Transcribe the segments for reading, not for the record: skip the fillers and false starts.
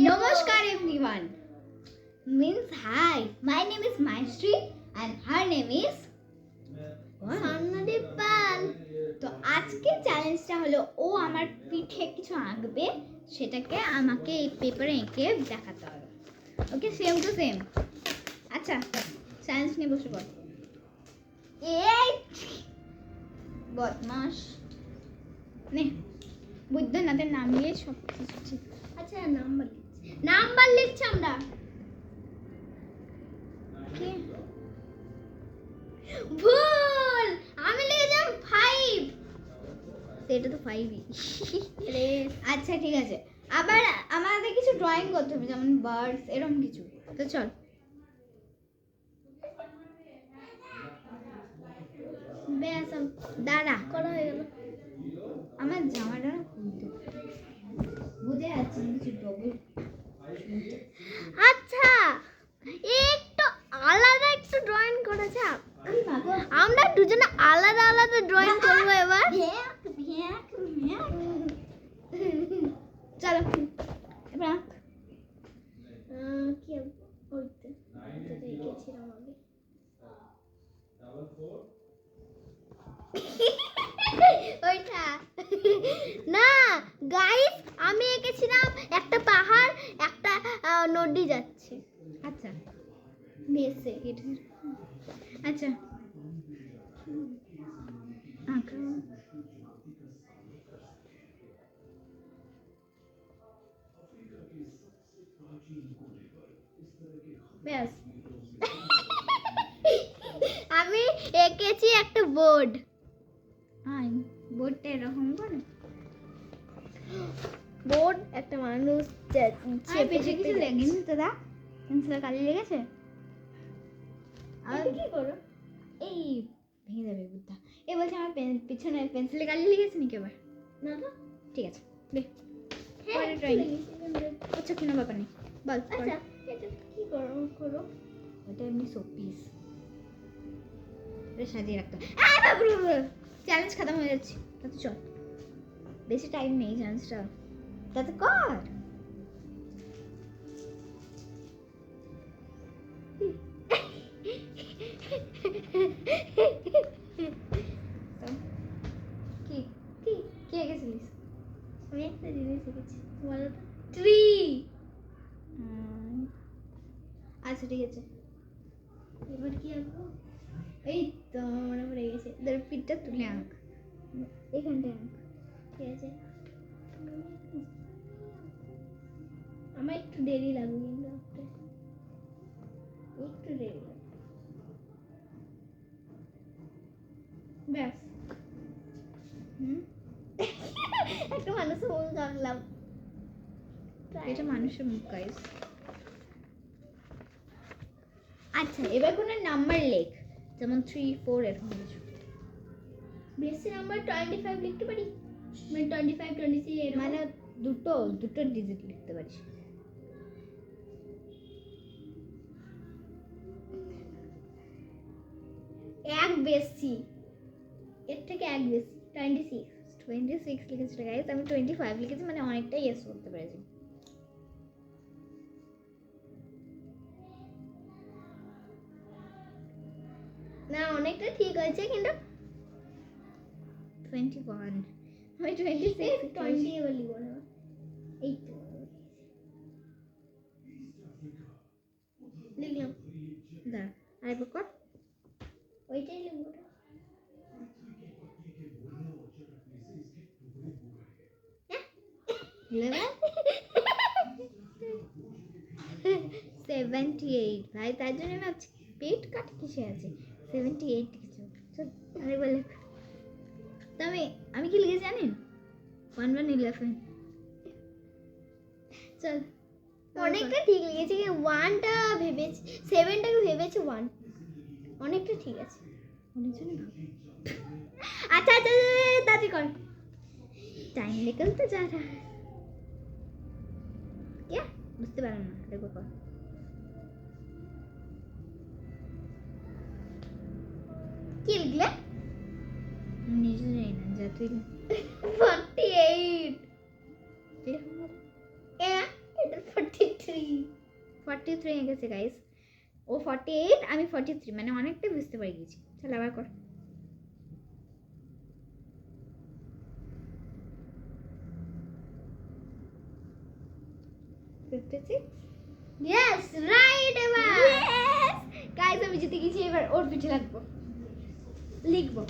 Namaskar everyone. Means hi. My name is Maestri and her name is Sannadeep Pal. তো আজকে চ্যালেঞ্জটা হলো ও আমার পিঠে কিছু আঁকবে, সেটাকে আমাকে এই পেপারে এঁকে দেখাতে হবে। ওকে, সেম টু সেম। আচ্ছা, চ্যালেঞ্জ নিয়ে বসে পড়। এই বদমাস নে, বুদ্ধনাথের নাম নিয়ে সব কিছু ঠিক। আচ্ছা, নাম্বার লিখছি আমরা। ভুল, আমি লিখেছিলাম 5। এটা তো 5ই। আচ্ছা ঠিক আছে, আবার আমাদের কিছু ড্রয়িং করতে হবে, যেমন বার্ডস এরকম কিছু। তো চল, ব্যাস দাঁড়া, করা হয়ে গেল। আমার জামাটা খুলতে বুঝে যাচ্ছে কিছু ডবল। আচ্ছা, একটু আলাদা একটু ড্রয়িং করা যাক। আমরা দুজনে আলাদা আলাদা ড্রয়িং করবো এবার। চলো এবার কি ওইটা না গাইস, আমি এঁকেছিলাম একটা পাহাড়, একটা নদী যাচ্ছে। আচ্ছা বেশ, আচ্ছা ব্যাস। আমি এঁকেছি একটা বোর্ড। বোর্ডটা এরকম করে, বোর্ড একটা মানুষ পেছনে কিছু লেগেনি তো? দা পেন্সিলে কালি লেগেছে। আর কি করো? এই ভেঙে যাবে বুদ্ধা। এ বলছে আমার পিছনে পেন্সিলে কালি লেগেছে নাকি এবার? না তো, ঠিক আছে দে। পরে ড্রয়িং। আচ্ছা কোনো ব্যাপার নেই, বল। আচ্ছা এটা কি করো? ওটা এমনি শোপিস, এটা সাজিয়ে রাখতে হবে। চ্যালেঞ্জ খতম হয়ে যাচ্ছে, তাতে চল, বেশি টাইম নেই চ্যালেঞ্জটা, তাতে কর। কি কি কি এঁকেছিলিস? আমি একটা জিনিস এঁকেছি, বলো তো। ট্রি। আচ্ছা ঠিক আছে, এবার কি আঁকবো? এই তো মনে পড়ে গেছে, ধর পিঠটা তুলে আঁক, এখানটায় আঁক। ঠিক আছে, আমার একটু দেরি লাগবে কিন্তু আঁকতে, একটু দেরি লাগবে। ব্যাস। একটা মানুষের মুখ আঁকলাম, এটা মানুষের মুখ গাইস। আচ্ছা এবার কোনো নাম্বার লেখ, যেমন 3, 4 এরকম কিছু। বেশি নাম্বার 25 লিখতে পারি, মানে 25, 26, মানে দুটো ডিজিট লিখতে পারিস। এক বেশি, এর থেকে এক বেশি, 26 লিখেছি গাইস, আমি 25 লিখেছি, মানে অনেকটাই ইয়েস করতে পেরেছি। না অনেকটা ঠিক আছে, কিন্তু 21, আমি 26 20 এবার লিখব না। এই তো লিখলাম, দাঁড়া আরেকবার কর, ওইটাই লিখব না। 78 ভাই, তার জন্য না পেট কাটে কিসে আছে, 78 কিছু। চল আরেকবার লেখ। তো আমি কি লিখে জানেন? 1111। চল অনেকটা ঠিক লিখেছি, 1টা ভেবেছি, 7টাকে ভেবেছি 1, অনেকটা ঠিক আছে। আচ্ছা আচ্ছা তাড়াতাড়ি কর, টাইম নিকল তো যা রহা है। क्या বুঝতে পারলাম না, দেখো কর। কি লিখলে? নিজে জানি না, যা তুই 48। এটা 48 43 এঁকেছে গাইস। ও 48, আমি 43, মানে অনেকটা বুঝতে পারি গেছি। চল আবার কর। Yes, right এবার। Yes! গাইস আমি জিতে গেছি, এবার ওর পিঠে লাগবো, লিখবো।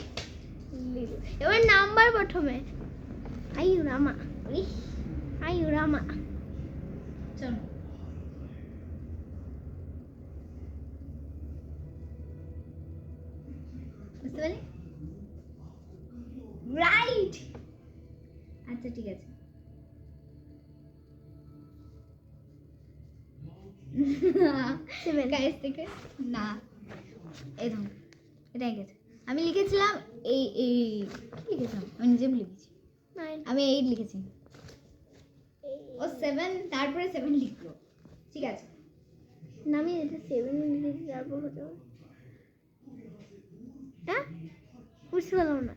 এবার নাম্বার প্রথমে। আয়ু রামা। আয়ু রামা। চল বুঝতে পারি? রাইট। আচ্ছা ঠিক আছে। গাইস দেখে না, এই ধর এটা গেছে। আমি লিখেছিলাম এই কি লিখেছিলাম আমি নিজে ভুলে গেছি। আমি 8 লিখেছি, ও 7, তারপরে 7 লিখলো। ঠিক আছে, না আমি এটা 7 লিখেছি, তারপর হতে হবে। হ্যাঁ বুঝতে পারলাম না,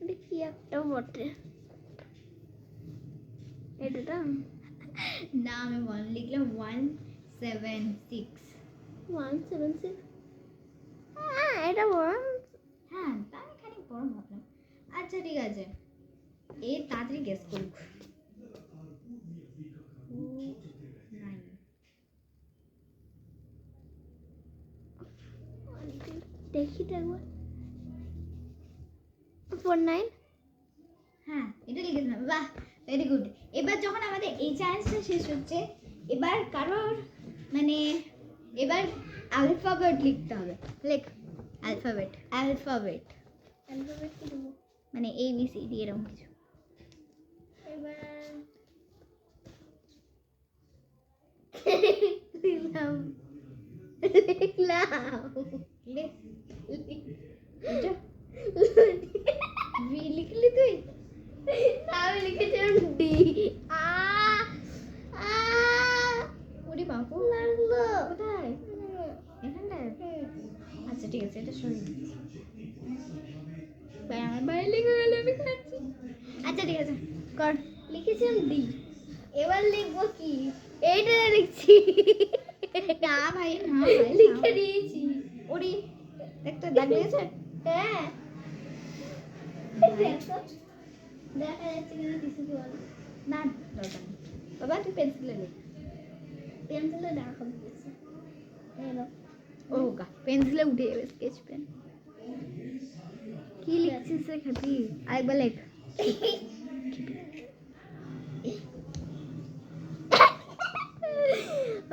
এটা কি একটা বটে। এটা না আমি 1 লিখলাম, 176। 176। হ্যাঁ এটা বড়। হ্যাঁ তাই খানিক বড় ভাবলাম। আচ্ছা ঠিক আছে, এই তাড়াতাড়ি গেস করুক। 9। দেখি তো একবার। 49। হ্যাঁ এটা লিখেছিলাম, বাহ ভেরি গুড। এবার যখন আমাদের এই চ্যালেঞ্জটা শেষ হচ্ছে, এবার কারোর মানে এবার অ্যালফাবেট লিখতে হবে। লেখ অ্যালফাবেট। অ্যালফাবেট অ্যালফাবেট কি দেবো? মানে ABCD এরকম কিছু। এবার লিখলাম। লেখ এটা ভি লিখলি তুই? আমি লিখেছিলাম ডি। ওরে বাবু লাগলো কোথায়? এখানটায়? আচ্ছা ঠিক আছে, এটা সরিয়ে দিচ্ছি। ভাই আমার বাইরে লেগে গেল, আমি খাচ্ছি। আচ্ছা ঠিক আছে কর। লিখেছিলাম ডি। এবার লিখবো কি? এইটা লিখছি। না ভাই না ভাই, লিখে দিয়েছি। ওরে দেখতে দাগ লেগেছে? হ্যাঁ দেখো, দেখা যাচ্ছে কিনা কিছু বল। না দরকার নেই বাবা, তুই পেন্সিলে লেখ। পেন্সিলে দেখা দিয়েছে। এলো ও গা পেন্সিলে উঠে যাবে স্কেচ পেন। কি লিখছিস রে খাতি? আরেকবার লেখ।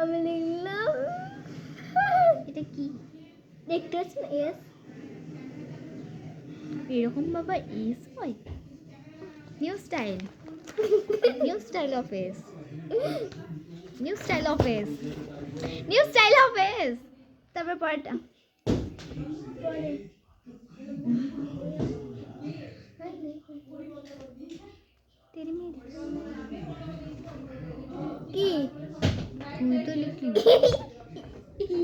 আমি লিখলাম, এটা কি? দেখতে পাচ্ছেন এস। এরকম বাবা এস হয়? New style, new style of S, new style of S, new style of S. তারপর পরেরটা পরে তেরি মেরি। কি? তুই তো লিখলি।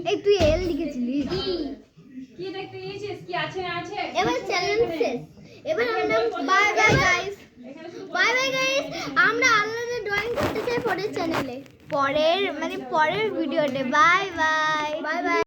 এই তুই এল লিখেছিলি? কি দেখতে গিয়েছিস? কি আছে না আছে? এবার চ্যালেঞ্জ শেষ। এবার আমরা বাই বাই গাইস। এখানে শুধু বাই বাই গাইস। আমরা আলাদা ড্রয়িং করতে চাই পরের চ্যানেলে, পরের মানে পরের ভিডিওতে। Bye bye. Bye bye.